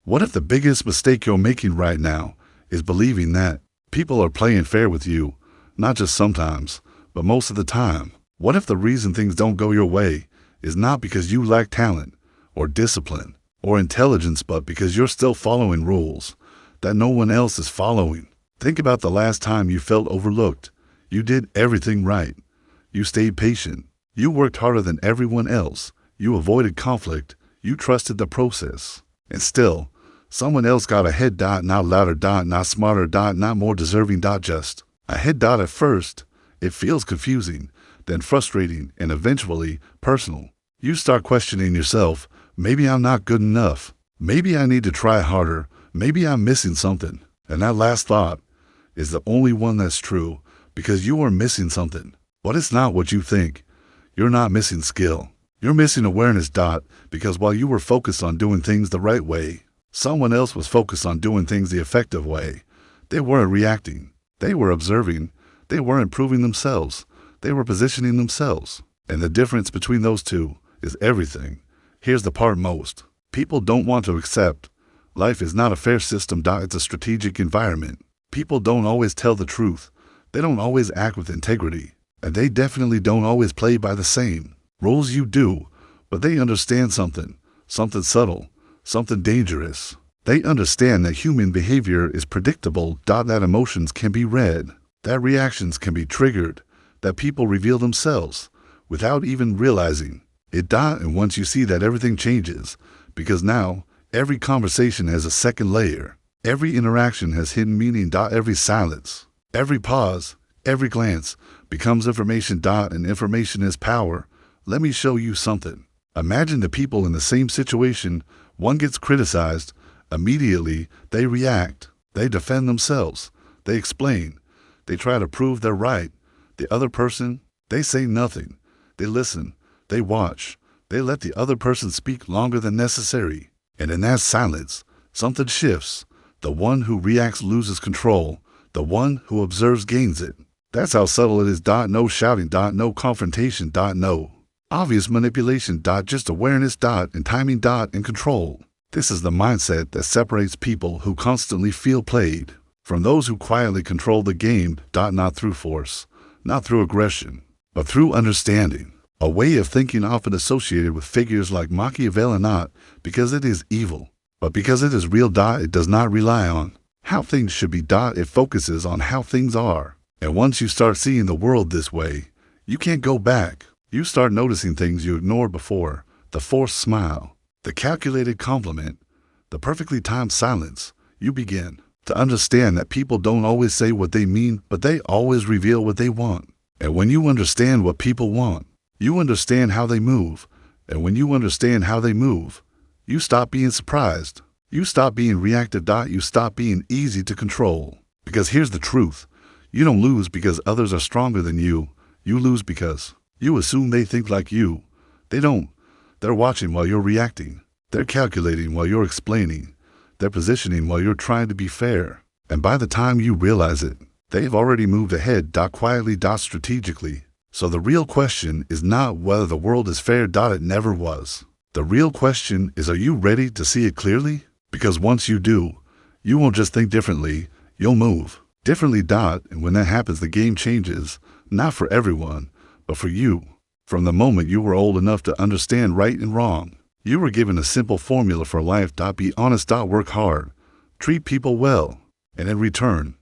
What if the biggest mistake you're making right now is believing that people are playing fair with you, not just sometimes, but most of the time? What if the reason things don't go your way is not because you lack talent or discipline or intelligence, but because you're still following rules that no one else is following? Think about the last time you felt overlooked. You did everything right. You stayed patient. You worked harder than everyone else. You avoided conflict. You trusted the process. And still, someone else got ahead. Not louder. Not smarter. Not more deserving. Just ahead. At first, it feels confusing, then frustrating, and eventually personal. You start questioning yourself. Maybe I'm not good enough. Maybe I need to try harder. Maybe I'm missing something. And that last thought is the only one that's true, because you are missing something. But it's not what you think. You're not missing skill. You're missing awareness. Because while you were focused on doing things the right way, someone else was focused on doing things the effective way. They weren't reacting. They were observing. They were improving themselves. They were positioning themselves. And the difference between those two is everything. Here's the part most people don't want to accept. Life is not a fair system. It's a strategic environment. People don't always tell the truth. They don't always act with integrity. And they definitely don't always play by the same rules you do. But they understand something subtle, something dangerous. They understand that human behavior is predictable. That emotions can be read. That reactions can be triggered. That people reveal themselves without even realizing it. And once you see that, everything changes. Because now, every conversation has a second layer. Every interaction has hidden meaning. Every silence, every pause, every glance becomes information. And information is power. Let me show you something. Imagine the people in the same situation. One gets criticized. Immediately, they react. They defend themselves. They explain. They try to prove they're right. The other person, they say nothing. They listen. They watch. They let the other person speak longer than necessary. And in that silence, something shifts. The one who reacts loses control. The one who observes gains it. That's how subtle it is. No shouting. No confrontation. No obvious manipulation. Just awareness. And timing. And control. This is the mindset that separates people who constantly feel played from those who quietly control the game. Not through force, not through aggression, but through understanding. A way of thinking often associated with figures like Machiavelli, not because it is evil, but because it is real. It does not rely on how things should be. It focuses on how things are. And once you start seeing the world this way, you can't go back. You start noticing things you ignored before. The forced smile, the calculated compliment, the perfectly timed silence. You begin to understand that people don't always say what they mean, but they always reveal what they want. And when you understand what people want, you understand how they move. And when you understand how they move, you stop being surprised. You stop being reactive. You stop being easy to control. Because here's the truth. You don't lose because others are stronger than you. You lose because you assume they think like you. They don't. They're watching while you're reacting. They're calculating while you're explaining. They're positioning while you're trying to be fair. And by the time you realize it, they've already moved ahead. Quietly. Strategically. So the real question is not whether the world is fair. It never was. The real question is, are you ready to see it clearly? Because once you do, you won't just think differently, you'll move differently. And when that happens, the game changes, not for everyone, but for you. From the moment you were old enough to understand right and wrong, you were given a simple formula for life. Be honest. Work hard. Treat people well. And in return,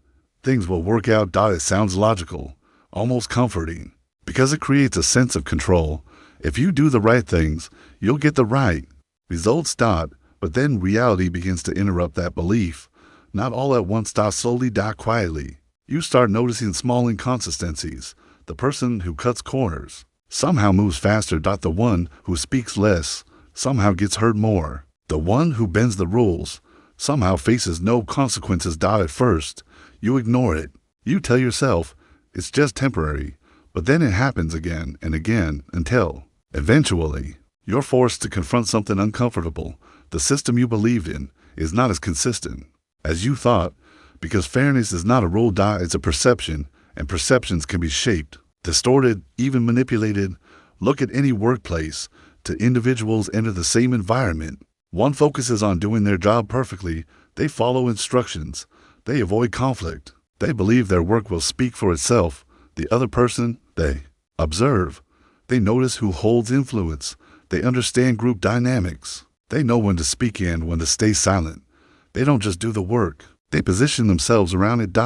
things will work out. It sounds logical, almost comforting, because it creates a sense of control. If you do the right things, you'll get the right results. But then reality begins to interrupt that belief. Not all at once. Slowly. Quietly. You start noticing small inconsistencies. The person who cuts corners somehow moves faster. The one who speaks less somehow gets heard more. The one who bends the rules somehow faces no consequences. At first, you ignore it. You tell yourself it's just temporary. But then it happens again and again until, eventually, you're forced to confront something uncomfortable. The system you believed in is not as consistent as you thought, because fairness is not a rule. It's a perception, and perceptions can be shaped, distorted, even manipulated. Look at any workplace. Two individuals enter the same environment. One focuses on doing their job perfectly. They follow instructions. They avoid conflict. They believe their work will speak for itself. The other person, they observe. They notice who holds influence. They understand group dynamics. They know when to speak and when to stay silent. They don't just do the work. They position themselves around it.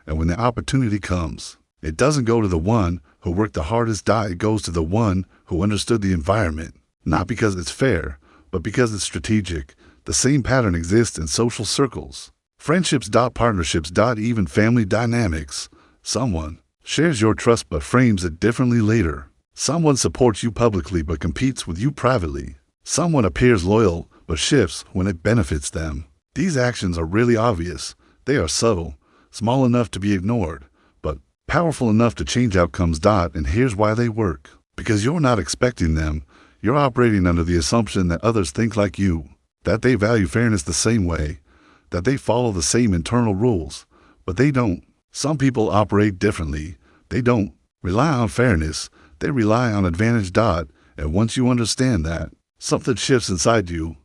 And when the opportunity comes, it doesn't go to the one who worked the hardest. It goes to the one who understood the environment. Not because it's fair, but because it's strategic. The same pattern exists in social circles, friendships, partnerships, even family dynamics. Someone shares your trust but frames it differently later. Someone supports you publicly but competes with you privately. Someone appears loyal but shifts when it benefits them. These actions are really obvious. They are subtle, small enough to be ignored, but powerful enough to change outcomes. And here's why they work. Because you're not expecting them. You're operating under the assumption that others think like you, that they value fairness the same way, that they follow the same internal rules, but they don't. Some people operate differently. They don't rely on fairness. They rely on advantage. And once you understand that, something shifts inside you.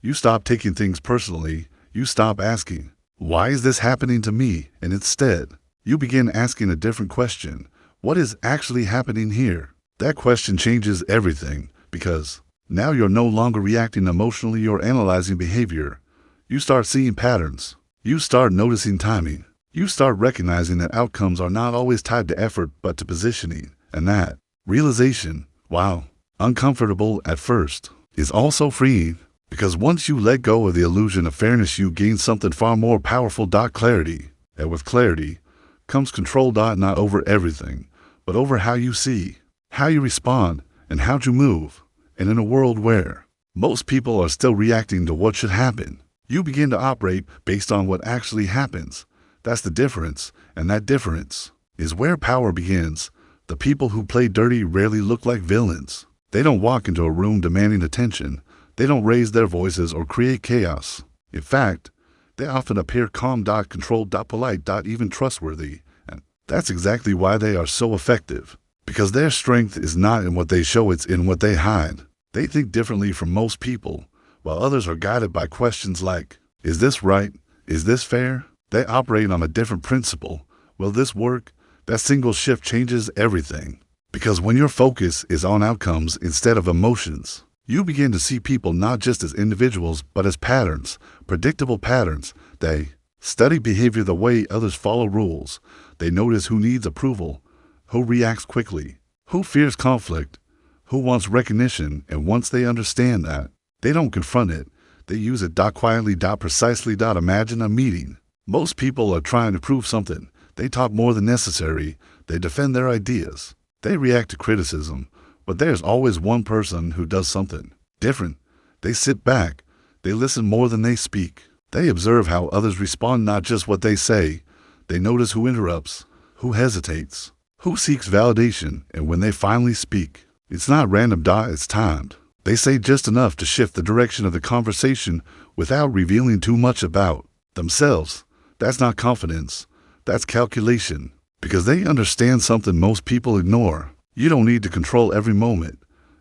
You stop taking things personally. You stop asking, why is this happening to me? And instead, you begin asking a different question. What is actually happening here? That question changes everything. Because now you're no longer reacting emotionally, you're analyzing behavior. You start seeing patterns. You start noticing timing. You start recognizing that outcomes are not always tied to effort but to positioning. And that realization, while uncomfortable at first, is also freeing. Because once you let go of the illusion of fairness, you gain something far more powerful. Clarity. And with clarity comes control. Not over everything, but over how you see, how you respond, and how you move. And in a world where most people are still reacting to what should happen, you begin to operate based on what actually happens. That's the difference, and that difference is where power begins. The people who play dirty rarely look like villains. They don't walk into a room demanding attention. They don't raise their voices or create chaos. In fact, they often appear calm, controlled, polite, even trustworthy. And that's exactly why they are so effective. Because their strength is not in what they show, it's in what they hide. They think differently from most people, while others are guided by questions like, is this right? Is this fair? They operate on a different principle. Will this work? That single shift changes everything. Because when your focus is on outcomes instead of emotions, you begin to see people not just as individuals, but as patterns, predictable patterns. They study behavior the way others follow rules. They notice who needs approval, who reacts quickly, who fears conflict, who wants recognition. And once they understand that, they don't confront it. They use it. Quietly. Precisely. Imagine a meeting. Most people are trying to prove something. They talk more than necessary. They defend their ideas. They react to criticism. But there's always one person who does something different. They sit back. They listen more than they speak. They observe how others respond, not just what they say. They notice who interrupts, who hesitates, who seeks validation. And when they finally speak, it's not random. It's timed. They say just enough to shift the direction of the conversation without revealing too much about themselves. That's not confidence. That's calculation. Because they understand something most people ignore. You don't need to control every moment.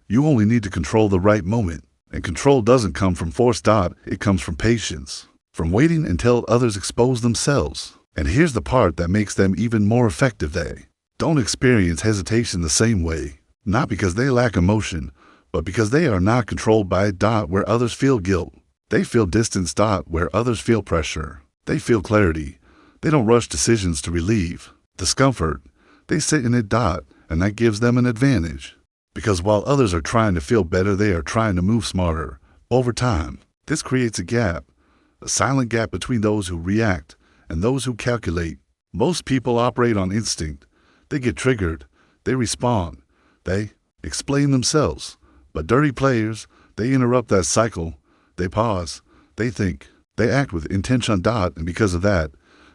You only need to control the right moment. And control doesn't come from force. It comes from patience, from waiting until others expose themselves. And here's the part that makes them even more effective. They don't experience hesitation the same way. Not because they lack emotion, but because they are not controlled by it. Where others feel guilt, they feel distance. Where others feel pressure, they feel clarity. They don't rush decisions to relieve discomfort. They sit in it. And that gives them an advantage. Because while others are trying to feel better, they are trying to move smarter. Over time, this creates a gap, a silent gap between those who react and those who calculate. Most people operate on instinct. They get triggered. They respond. They explain themselves. But dirty players, they interrupt that cycle. They pause. They think. They act with intention. And because of that,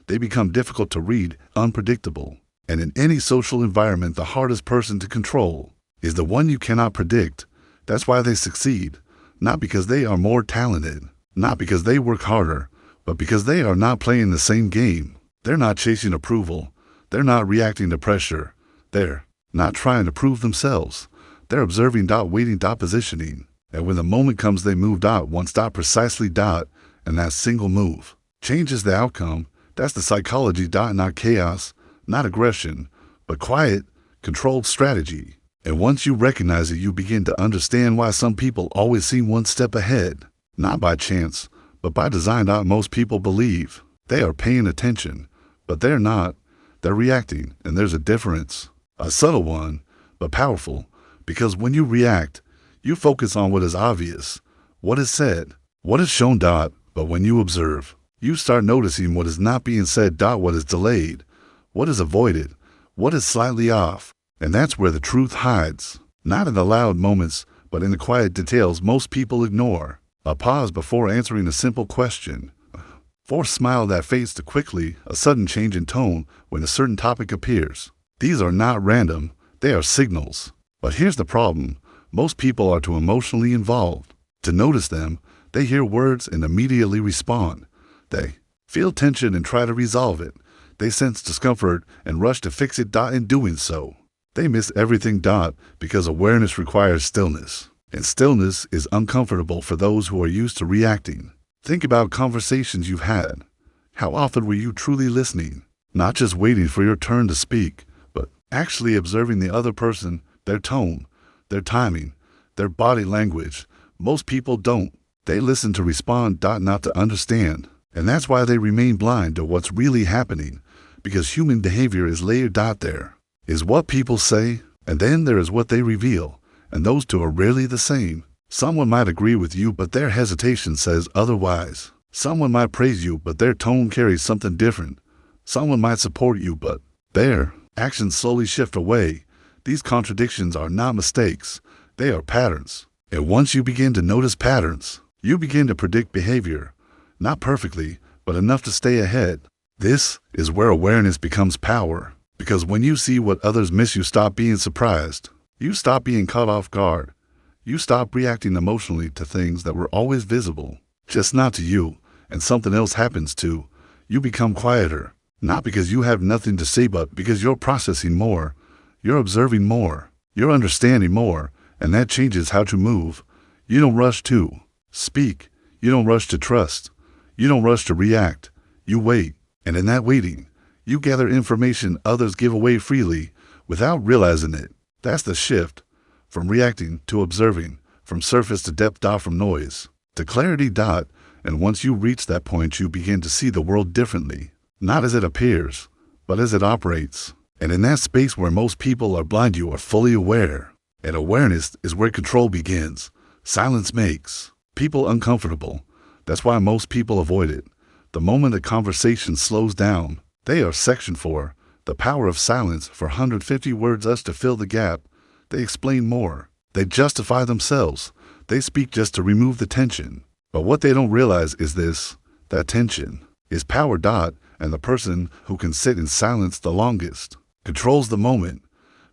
they become difficult to read, unpredictable. And in any social environment, the hardest person to control is the one you cannot predict. That's why they succeed. Not because they are more talented, not because they work harder, but because they are not playing the same game. They're not chasing approval. They're not reacting to pressure. They're not trying to prove themselves. They're observing. Waiting. Positioning. And when the moment comes, they move dot once dot precisely dot, and that single move changes the outcome. That's the psychology dot, not chaos, not aggression, but quiet, controlled strategy. And once you recognize it, you begin to understand why some people always seem one step ahead. Not by chance, but by design. Most people believe they are paying attention, but they're not. They're reacting, and there's a difference. A subtle one, but powerful, because when you react, you focus on what is obvious, what is said, what is shown. But when you observe, you start noticing what is not being said. What is delayed, what is avoided, what is slightly off. And that's where the truth hides, not in the loud moments, but in the quiet details most people ignore. A pause before answering a simple question, a forced smile that fades too quickly, a sudden change in tone when a certain topic appears. These are not random, they are signals. But here's the problem. Most people are too emotionally involved to notice them. They hear words and immediately respond. They feel tension and try to resolve it. They sense discomfort and rush to fix it. In doing so, they miss everything. Because awareness requires stillness, and stillness is uncomfortable for those who are used to reacting. Think about conversations you've had. How often were you truly listening? Not just waiting for your turn to speak, but actually observing the other person, their tone, their timing, their body language. Most people don't. They listen to respond. Not to understand. And that's why they remain blind to what's really happening, because human behavior is layered. There is what people say, and then there is what they reveal, and those two are rarely the same. Someone might agree with you, but their hesitation says otherwise. Someone might praise you, but their tone carries something different. Someone might support you, but their actions slowly shift away. These contradictions are not mistakes, they are patterns. And once you begin to notice patterns, you begin to predict behavior. Not perfectly, but enough to stay ahead. This is where awareness becomes power. Because when you see what others miss, you stop being surprised. You stop being caught off guard. You stop reacting emotionally to things that were always visible, just not to you, and something else happens too. You become quieter, not because you have nothing to say, but because you're processing more, you're observing more, you're understanding more, and that changes how to move. You don't rush to speak. You don't rush to trust. You don't rush to react. You wait, and in that waiting, you gather information others give away freely without realizing it. That's the shift, from reacting to observing, from surface to depth. From noise to clarity. And once you reach that point, you begin to see the world differently, not as it appears, but as it operates. And in that space where most people are blind, you are fully aware. And awareness is where control begins. Silence makes people uncomfortable. That's why most people avoid it. The moment a conversation slows down, they are sectioned for the power of silence. For 150 words us to fill the gap. They explain more. They justify themselves. They speak just to remove the tension. But what they don't realize is this: that tension is power. And the person who can sit in silence the longest controls the moment.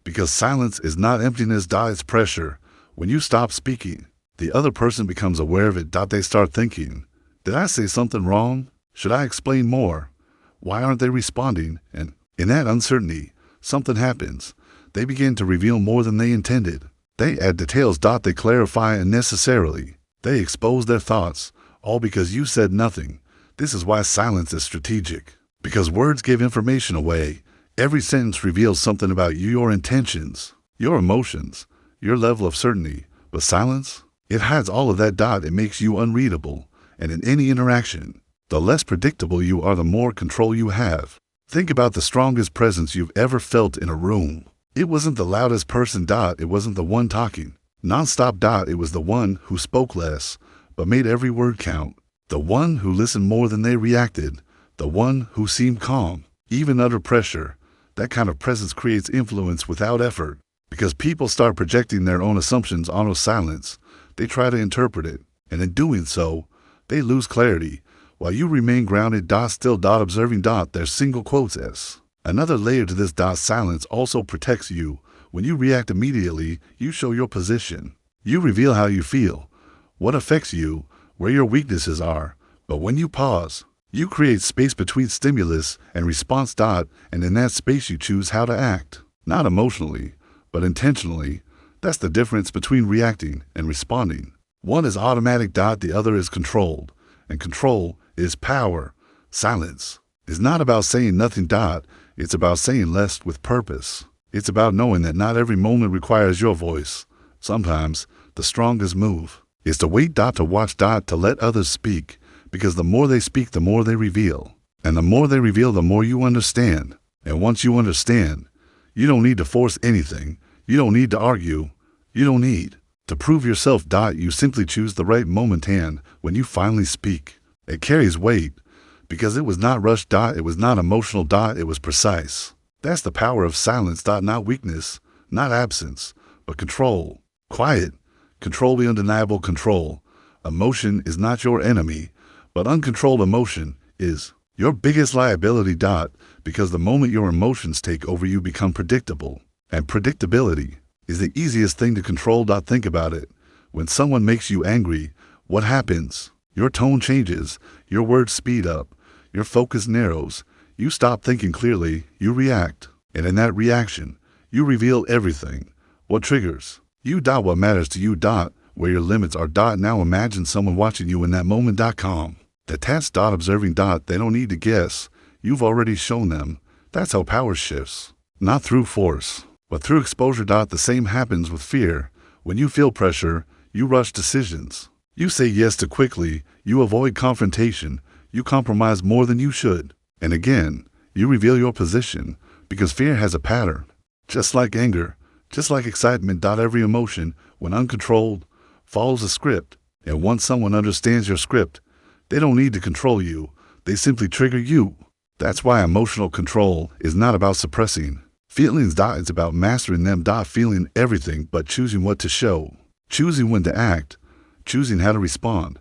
Because silence is not emptiness. It's pressure. When you stop speaking, the other person becomes aware of it. They start thinking, did I say something wrong? Should I explain more? Why aren't they responding? And in that uncertainty, something happens. They begin to reveal more than they intended. They add details. They clarify unnecessarily. They expose their thoughts, all because you said nothing. This is why silence is strategic. Because words give information away. Every sentence reveals something about you, your intentions, your emotions, your level of certainty. But silence, it hides all of that. It makes you unreadable. And in any interaction, the less predictable you are, the more control you have. Think about the strongest presence you've ever felt in a room. It wasn't the loudest person. It wasn't the one talking nonstop. It was the one who spoke less, but made every word count. The one who listened more than they reacted. The one who seemed calm, even under pressure. That kind of presence creates influence without effort. Because people start projecting their own assumptions onto silence. They try to interpret it, and in doing so, they lose clarity. While you remain grounded. Still. Observing. There's single quotes as another layer to this. Silence also protects you. When you react immediately, you show your position. You reveal how you feel, what affects you, where your weaknesses are. But when you pause, you create space between stimulus and response. And in that space you choose how to act. Not emotionally, but intentionally. That's the difference between reacting and responding. One is automatic. The other is controlled. And control is power. Silence is not about saying nothing. It's about saying less with purpose. It's about knowing that not every moment requires your voice. Sometimes the strongest move is to wait. To watch. To let others speak. Because the more they speak, the more they reveal. And the more they reveal, the more you understand. And once you understand, you don't need to force anything. You don't need to argue. You don't need to prove yourself. You simply choose the right moment, and when you finally speak, it carries weight because it was not rushed. It was not emotional. It was precise. That's the power of silence. Not weakness, not absence, but control. Quiet, control, the undeniable control. Emotion is not your enemy, but uncontrolled emotion is your biggest liability. Because the moment your emotions take over, you become predictable. And predictability is the easiest thing to control. Think about it. When someone makes you angry, what happens? Your tone changes, your words speed up, your focus narrows, you stop thinking clearly, you react. And in that reaction, you reveal everything. What triggers you? What matters to you? Where your limits are. Now imagine someone watching you in that moment. Calm. Detached. Observing. They don't need to guess. You've already shown them. That's how power shifts. Not through force, but through exposure. The same happens with fear. When you feel pressure, you rush decisions. You say yes too quickly. You avoid confrontation. You compromise more than you should. And again, you reveal your position because fear has a pattern. Just like anger, just like excitement. Every emotion, when uncontrolled, follows a script. And once someone understands your script, they don't need to control you. They simply trigger you. That's why emotional control is not about suppressing feelings. It's about mastering them. Feeling everything but choosing what to show, choosing when to act, choosing how to respond.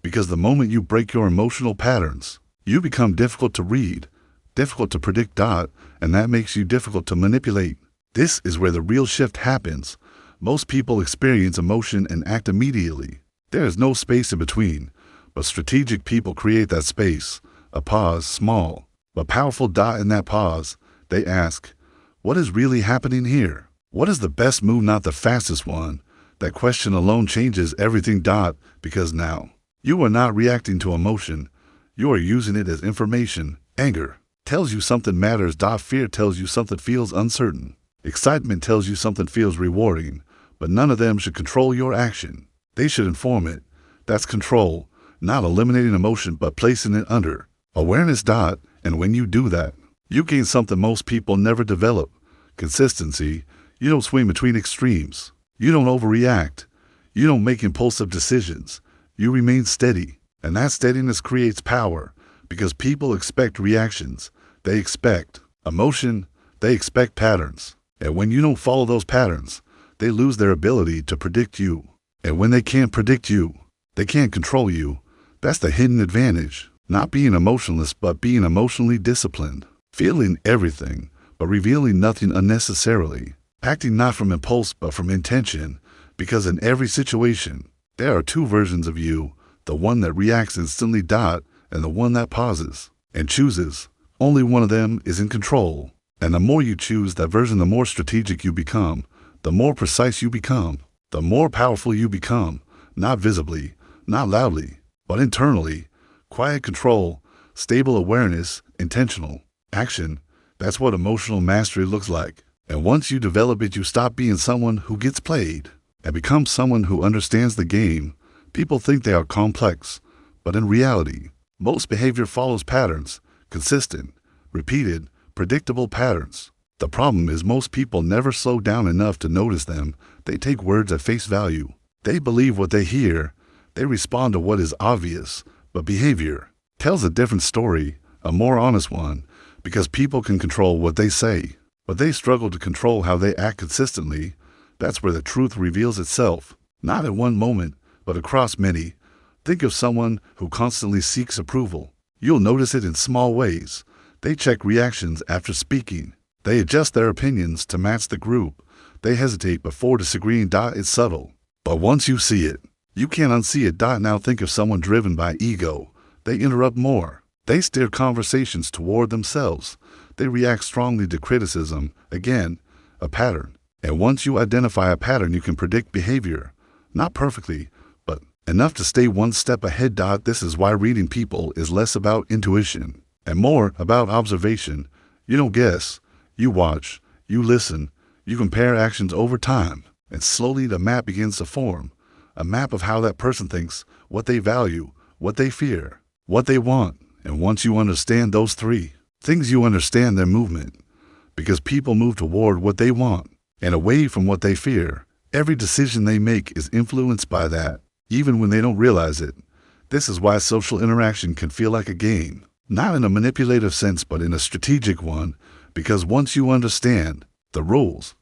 Because the moment you break your emotional patterns, you become difficult to read, difficult to predict. And that makes you difficult to manipulate. This is where the real shift happens. Most people experience emotion and act immediately. There is no space in between, but strategic people create that space, a pause, small but powerful. In that pause, they ask, what is really happening here? What is the best move, not the fastest one? That question alone changes everything. Because now, you are not reacting to emotion. You are using it as information. Anger tells you something matters. Fear tells you something feels uncertain. Excitement tells you something feels rewarding. But none of them should control your action. They should inform it. That's control, not eliminating emotion, but placing it under awareness. And when you do that, you gain something most people never develop. Consistency. You don't swing between extremes. You don't overreact. You don't make impulsive decisions. You remain steady. And that steadiness creates power because people expect reactions. They expect emotion. They expect patterns. And when you don't follow those patterns, they lose their ability to predict you. And when they can't predict you, they can't control you. That's the hidden advantage. Not being emotionless, but being emotionally disciplined. Feeling everything, but revealing nothing unnecessarily. Acting not from impulse, but from intention. Because in every situation, there are two versions of you. The one that reacts instantly. And the one that pauses and chooses. Only one of them is in control. And the more you choose that version, the more strategic you become. The more precise you become. The more powerful you become. Not visibly, not loudly, but internally. Quiet control, stable awareness, intentional action. That's what emotional mastery looks like. And once you develop it, you stop being someone who gets played and become someone who understands the game. People think they are complex, but in reality, most behavior follows patterns, consistent, repeated, predictable patterns. The problem is most people never slow down enough to notice them. They take words at face value. They believe what they hear. They respond to what is obvious. But behavior tells a different story, a more honest one, because people can control what they say, but they struggle to control how they act consistently. That's where the truth reveals itself, not in one moment, but across many. Think of someone who constantly seeks approval. You'll notice it in small ways. They check reactions after speaking. They adjust their opinions to match the group. They hesitate before disagreeing. It's subtle, but once you see it, you can't unsee it. Now think of someone driven by ego. They interrupt more. They steer conversations toward themselves. They react strongly to criticism. Again, a pattern. And once you identify a pattern, you can predict behavior. Not perfectly, but enough to stay one step ahead. This is why reading people is less about intuition and more about observation. You don't guess, you watch, you listen, you compare actions over time, and slowly the map begins to form. A map of how that person thinks, what they value, what they fear, what they want. And once you understand those three things, you understand their movement. Because people move toward what they want and away from what they fear. Every decision they make is influenced by that, even when they don't realize it. This is why social interaction can feel like a game, not in a manipulative sense, but in a strategic one, because once you understand the rules,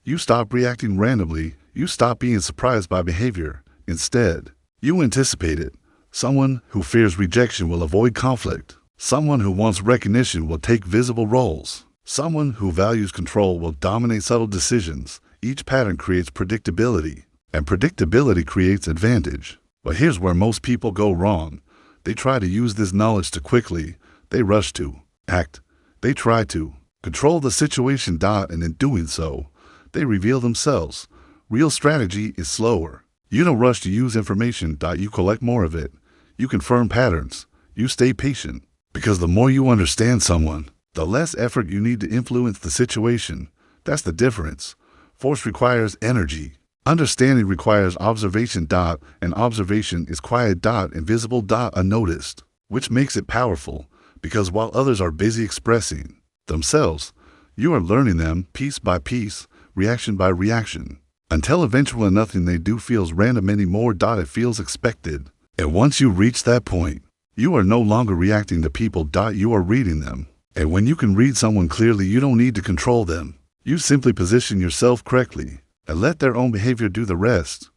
you stop reacting randomly, you stop being surprised by behavior. Instead, you anticipate it. Someone who fears rejection will avoid conflict. Someone who wants recognition will take visible roles. Someone who values control will dominate subtle decisions. Each pattern creates predictability, and predictability creates advantage. But here's where most people go wrong. They try to use this knowledge too quickly. They rush to act. They try to control the situation. And in doing so, they reveal themselves. Real strategy is slower. You don't rush to use information. You collect more of it. You confirm patterns. You stay patient. Because the more you understand someone, the less effort you need to influence the situation. That's the difference. Force requires energy. Understanding requires observation. And observation is quiet. Invisible. Unnoticed. Which makes it powerful. Because while others are busy expressing themselves, you are learning them piece by piece, reaction by reaction, until eventually nothing they do feels random anymore. It feels expected. And once you reach that point, you are no longer reacting to people. You are reading them. And when you can read someone clearly, you don't need to control them. You simply position yourself correctly and let their own behavior do the rest.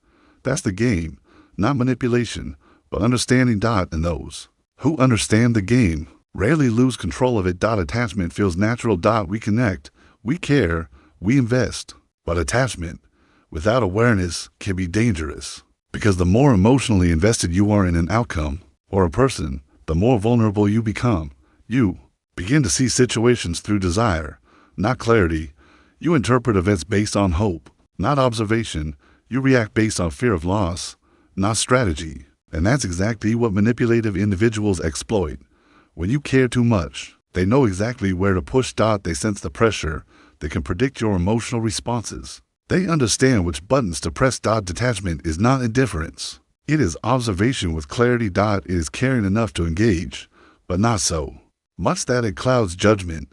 That's the game, not manipulation, but understanding. And those who understand the game rarely lose control of it. Attachment feels natural. We connect, we care, we invest. But attachment without awareness can be dangerous. Because the more emotionally invested you are in an outcome or a person, the more vulnerable you become. You begin to see situations through desire, not clarity. You interpret events based on hope, not observation. You react based on fear of loss, not strategy. And that's exactly what manipulative individuals exploit. When you care too much, they know exactly where to push. They sense the pressure. They can predict your emotional responses. They understand which buttons to press. Detachment is not indifference. It is observation with clarity. It is caring enough to engage, but not so much that it clouds judgment.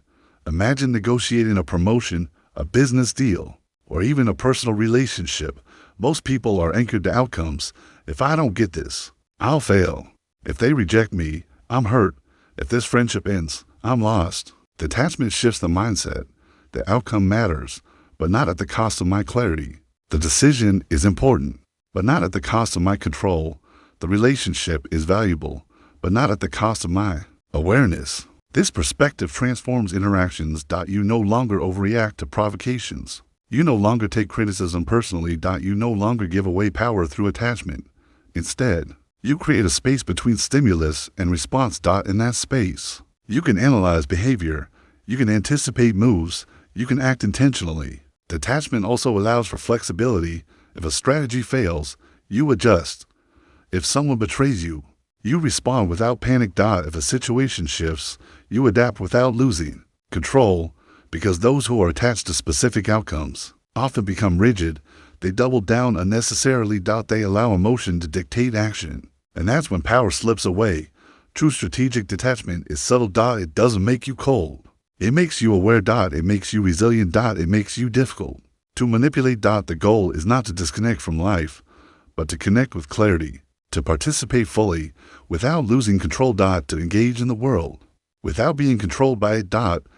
Imagine negotiating a promotion, a business deal, or even a personal relationship. Most people are anchored to outcomes. If I don't get this, I'll fail. If they reject me, I'm hurt. If this friendship ends, I'm lost. Detachment shifts the mindset. The outcome matters, but not at the cost of my clarity. The decision is important, but not at the cost of my control. The relationship is valuable, but not at the cost of my awareness. This perspective transforms interactions. You no longer overreact to provocations. You no longer take criticism personally. You no longer give away power through attachment. Instead, you create a space between stimulus and response. In that space, you can analyze behavior. You can anticipate moves. You can act intentionally. Detachment also allows for flexibility. If a strategy fails, you adjust. If someone betrays you, you respond without panic. If a situation shifts, you adapt without losing control. Because those who are attached to specific outcomes often become rigid. They double down unnecessarily. They allow emotion to dictate action. And that's when power slips away. True strategic detachment is subtle. It doesn't make you cold. It makes you aware. It makes you resilient. It makes you difficult to manipulate. The goal is not to disconnect from life, but to connect with clarity, to participate fully without losing control. To engage in the world without being controlled by it.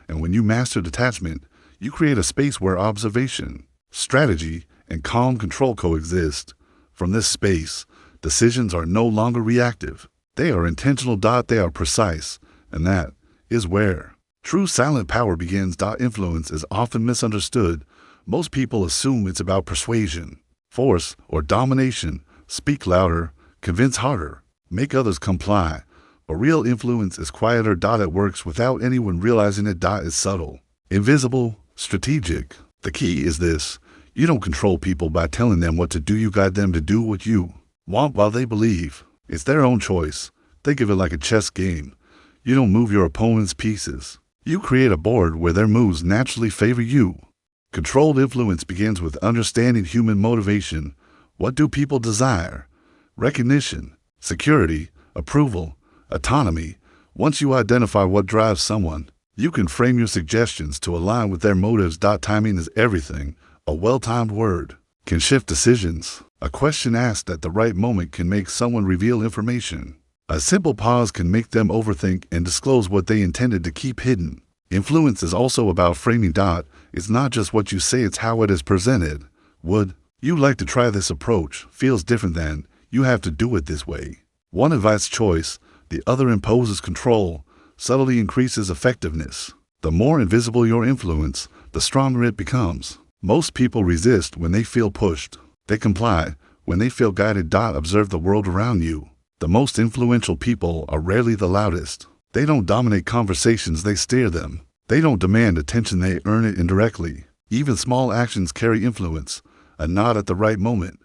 And when you master detachment, you create a space where observation, strategy, and calm control coexist. From this space, decisions are no longer reactive. They are intentional. They are precise. And that is where true silent power begins. Influence is often misunderstood. Most people assume it's about persuasion, force, or domination. Speak louder, convince harder, make others comply. But real influence is quieter. It works without anyone realizing it. It's subtle, invisible, strategic. The key is this: you don't control people by telling them what to do. You guide them to do what you Want while they believe. It's their own choice. Think of it like a chess game. You don't move your opponent's pieces. You create a board where their moves naturally favor you. Controlled influence begins with understanding human motivation. What do people desire? Recognition, security, approval, autonomy. Once you identify what drives someone, you can frame your suggestions to align with their motives. Timing is everything. A well-timed word can shift decisions. A question asked at the right moment can make someone reveal information. A simple pause can make them overthink and disclose what they intended to keep hidden. Influence is also about framing. It's not just what you say, it's how it is presented. Would you like to try this approach? Feels different than, you have to do it this way. One invites choice, the other imposes control. Subtlety increases effectiveness. The more invisible your influence, the stronger it becomes. Most people resist when they feel pushed. They comply when they feel guided. Observe the world around you. The most influential people are rarely the loudest. They don't dominate conversations, they steer them. They don't demand attention, they earn it indirectly. Even small actions carry influence. A nod at the right moment,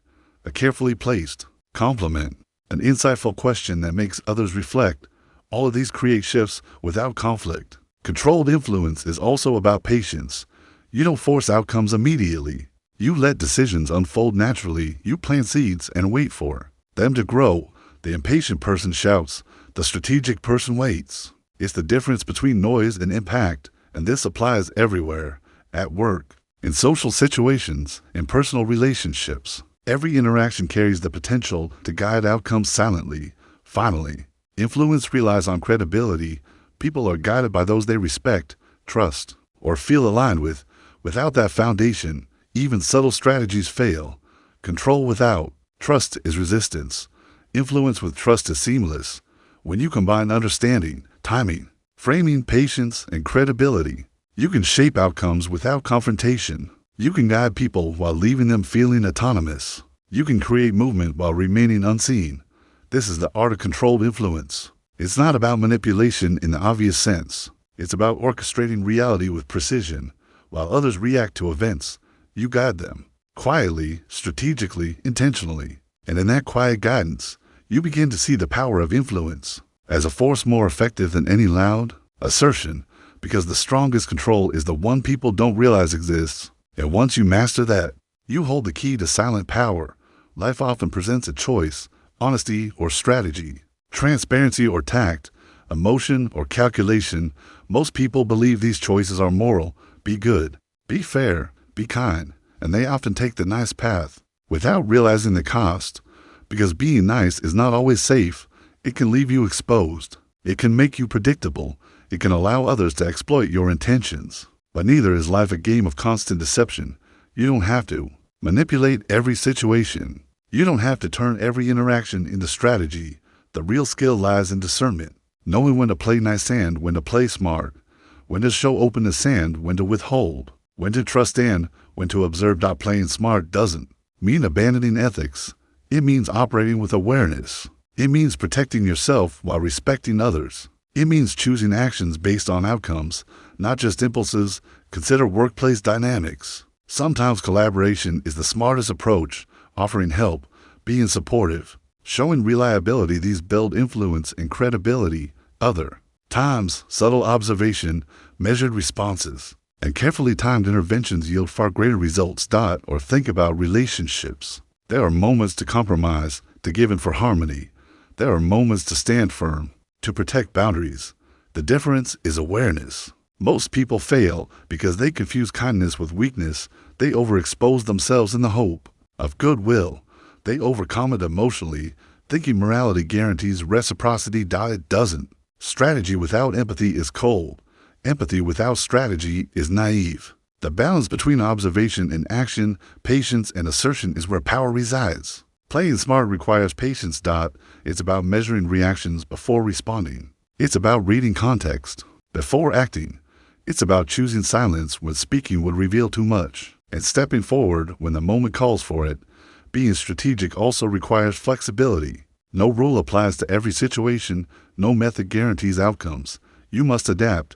a carefully placed compliment, an insightful question that makes others reflect. All of these create shifts without conflict. Controlled influence is also about patience. You don't force outcomes immediately. You let decisions unfold naturally. You plant seeds and wait for them to grow. The impatient person shouts. The strategic person waits. It's the difference between noise and impact, and this applies everywhere. At work, in social situations, in personal relationships. Every interaction carries the potential to guide outcomes silently. Finally, influence relies on credibility. People are guided by those they respect, trust, or feel aligned with. Without that foundation, even subtle strategies fail. Control without trust is resistance. Influence with trust is seamless. When you combine understanding, timing, framing, patience, and credibility, you can shape outcomes without confrontation. You can guide people while leaving them feeling autonomous. You can create movement while remaining unseen. This is the art of controlled influence. It's not about manipulation in the obvious sense. It's about orchestrating reality with precision. While others react to events, you guide them. Quietly, strategically, intentionally. And in that quiet guidance, you begin to see the power of influence as a force more effective than any loud assertion, because the strongest control is the one people don't realize exists. And once you master that, you hold the key to silent power. Life often presents a choice, honesty or strategy, transparency or tact, emotion or calculation. Most people believe these choices are moral. Be good, be fair, be kind, and they often take the nice path without realizing the cost. Because being nice is not always safe. It can leave you exposed. It can make you predictable. It can allow others to exploit your intentions. But neither is life a game of constant deception. You don't have to manipulate every situation. You don't have to turn every interaction into strategy. The real skill lies in discernment, knowing when to play nice and when to play smart, when to show openness and when to withhold, when to trust and when to observe. Playing smart doesn't mean abandoning ethics. It means operating with awareness. It means protecting yourself while respecting others. It means choosing actions based on outcomes, not just impulses. Consider workplace dynamics. Sometimes collaboration is the smartest approach, offering help, being supportive, showing reliability. These build influence and credibility. Other times, subtle observation, measured responses, and carefully timed interventions yield far greater results. Or think about relationships. There are moments to compromise, to give in for harmony. There are moments to stand firm, to protect boundaries. The difference is awareness. Most people fail because they confuse kindness with weakness. They overexpose themselves in the hope of goodwill. They overcome it emotionally, thinking morality guarantees reciprocity. It doesn't. Strategy without empathy is cold. Empathy without strategy is naive. The balance between observation and action, patience and assertion is where power resides. Playing smart requires patience. It's about measuring reactions before responding. It's about reading context before acting. It's about choosing silence when speaking would reveal too much, and stepping forward when the moment calls for it. Being strategic also requires flexibility. No rule applies to every situation. No method guarantees outcomes. You must adapt.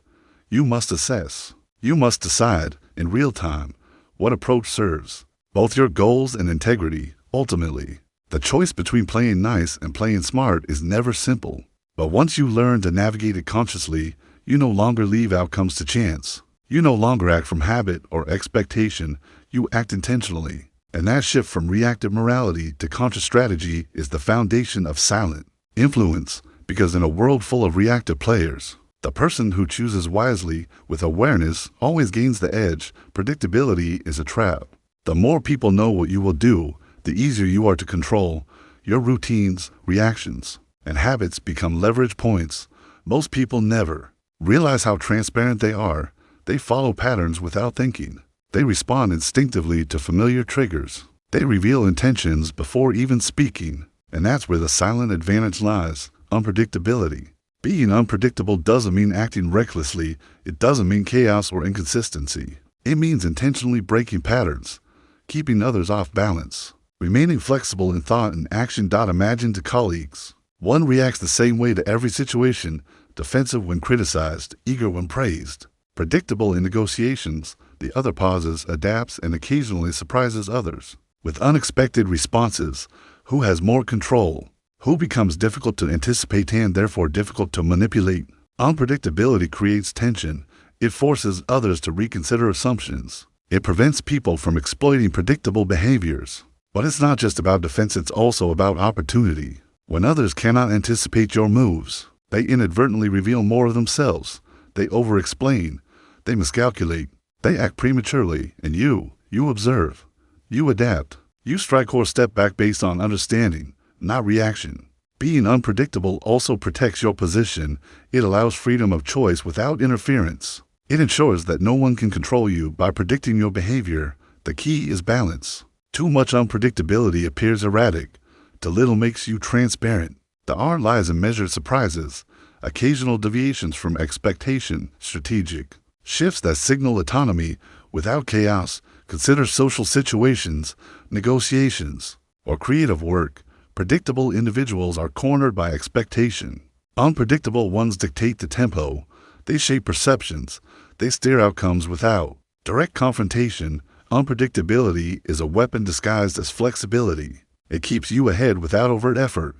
You must assess. You must decide in real time what approach serves both your goals and integrity. Ultimately, The choice between playing nice and playing smart is never simple. But once you learn to navigate it consciously, you no longer leave outcomes to chance. You no longer act from habit or expectation, you act intentionally. And that shift from reactive morality to conscious strategy is the foundation of silent influence, because in a world full of reactive players, the person who chooses wisely with awareness always gains the edge. Predictability is a trap. The more people know what you will do, the easier you are to control. Your routines, reactions, and habits become leverage points. Most people never realize how transparent they are. They follow patterns without thinking. They respond instinctively to familiar triggers. They reveal intentions before even speaking. And that's where the silent advantage lies: unpredictability. Being unpredictable doesn't mean acting recklessly. It doesn't mean chaos or inconsistency. It means intentionally breaking patterns, keeping others off balance, remaining flexible in thought and action. Imagine to colleagues. One reacts the same way to every situation, defensive when criticized, eager when praised. Predictable in negotiations, the other pauses, adapts, and occasionally surprises others with unexpected responses. Who has more control? Who becomes difficult to anticipate and therefore difficult to manipulate? Unpredictability creates tension. It forces others to reconsider assumptions. It prevents people from exploiting predictable behaviors. But it's not just about defense, it's also about opportunity. When others cannot anticipate your moves, they inadvertently reveal more of themselves. They over-explain. They miscalculate. They act prematurely. And you observe. You adapt. You strike or step back based on understanding, not reaction. Being unpredictable also protects your position. It allows freedom of choice without interference. It ensures that no one can control you by predicting your behavior. The key is balance. Too much unpredictability appears erratic. Too little makes you transparent. The art lies in measured surprises, occasional deviations from expectation, strategic shifts that signal autonomy without chaos. Consider social situations, negotiations, or creative work. Predictable individuals are cornered by expectation. Unpredictable ones dictate the tempo. They shape perceptions. They steer outcomes without direct confrontation. Unpredictability is a weapon disguised as flexibility. It keeps you ahead without overt effort.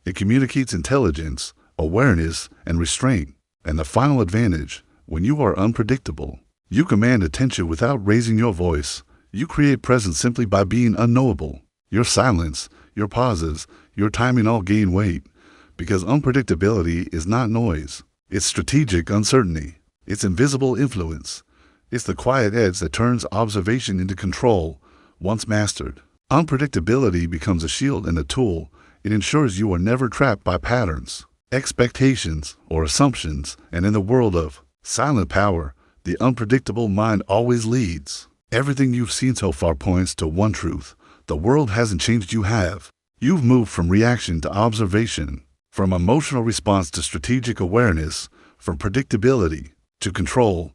It communicates intelligence, awareness, and restraint. And the final advantage: when you are unpredictable, you command attention without raising your voice. You create presence simply by being unknowable. Your silence, your pauses, your timing all gain weight, because unpredictability is not noise. It's strategic uncertainty. It's invisible influence. It's the quiet edge that turns observation into control. Once mastered, unpredictability becomes a shield and a tool. It ensures you are never trapped by patterns, expectations, or assumptions. And in the world of silent power, the unpredictable mind always leads. Everything you've seen so far points to one truth: the world hasn't changed, you have. You've moved from reaction to observation, from emotional response to strategic awareness, from predictability to control.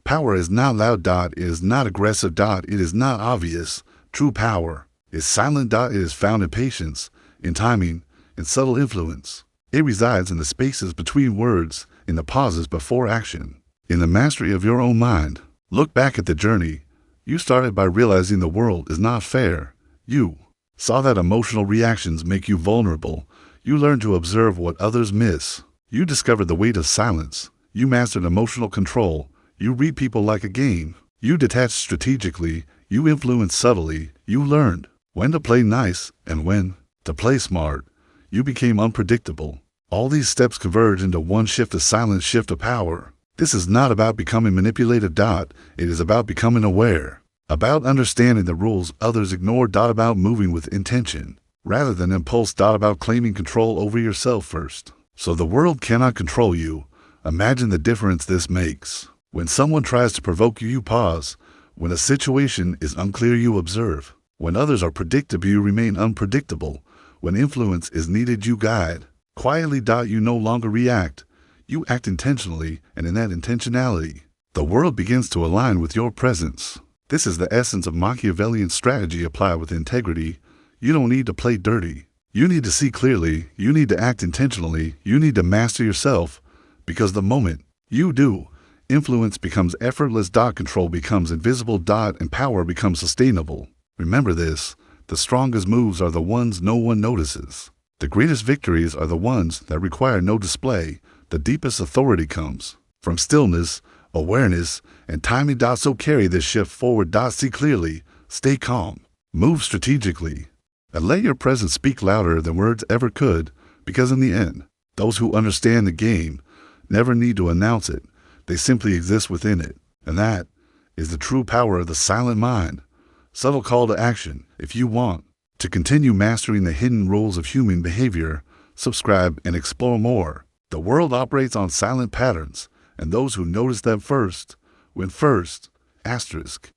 Power is not loud. It is not aggressive. It is not obvious. True power is silent. It is found in patience, in timing, in subtle influence. It resides in the spaces between words, in the pauses before action, in the mastery of your own mind. Look back at the journey. You started by realizing the world is not fair. You saw that emotional reactions make you vulnerable. You learned to observe what others miss. You discovered the weight of silence. You mastered emotional control. You read people like a game. You detached strategically. You influenced subtly. You learned when to play nice and when to play smart. You became unpredictable. All these steps converge into one shift, a silent shift of power. This is not about becoming manipulative. It is about becoming aware, about understanding the rules others ignore. About moving with intention rather than impulse. About claiming control over yourself first, so the world cannot control you. Imagine the difference this makes. When someone tries to provoke you, you pause. When a situation is unclear, you observe. When others are predictable, you remain unpredictable. When influence is needed, you guide. Quietly. You no longer react. You act intentionally, and in that intentionality, the world begins to align with your presence. This is the essence of Machiavellian strategy applied with integrity. You don't need to play dirty. You need to see clearly. You need to act intentionally. You need to master yourself, because the moment you do, influence becomes effortless. Control becomes invisible. And power becomes sustainable. Remember this: The strongest moves are the ones no one notices. The greatest victories are the ones that require no display. The deepest authority comes from stillness, awareness, and timing. So carry this shift forward. See clearly, stay calm, move strategically, and let your presence speak louder than words ever could, because in the end, those who understand the game never need to announce it. They simply exist within it. And that is the true power of the silent mind. Subtle call to action. If you want to continue mastering the hidden rules of human behavior, subscribe and explore more. The world operates on silent patterns, and those who notice them first win first. Asterisk.